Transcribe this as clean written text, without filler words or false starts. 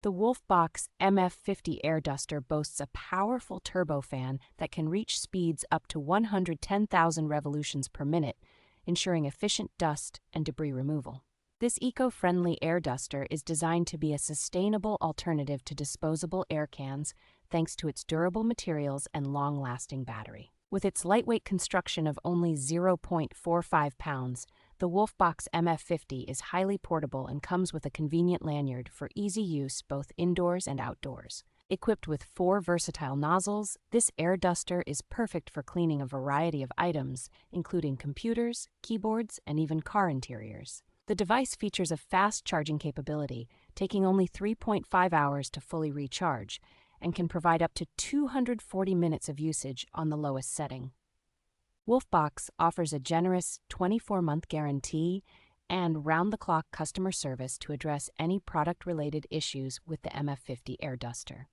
The WOLFBOX MF50 Air Duster boasts a powerful turbofan that can reach speeds up to 110,000 revolutions per minute, ensuring efficient dust and debris removal. This eco-friendly air duster is designed to be a sustainable alternative to disposable air cans thanks to its durable materials and long-lasting battery. With its lightweight construction of only 0.45 pounds, the WOLFBOX MF50 is highly portable and comes with a convenient lanyard for easy use both indoors and outdoors. Equipped with 4 versatile nozzles, this air duster is perfect for cleaning a variety of items, including computers, keyboards, and even car interiors. The device features a fast charging capability, taking only 3.5 hours to fully recharge, and can provide up to 240 minutes of usage on the lowest setting. WOLFBOX offers a generous 24-month guarantee and round-the-clock customer service to address any product-related issues with the MF50 Air Duster.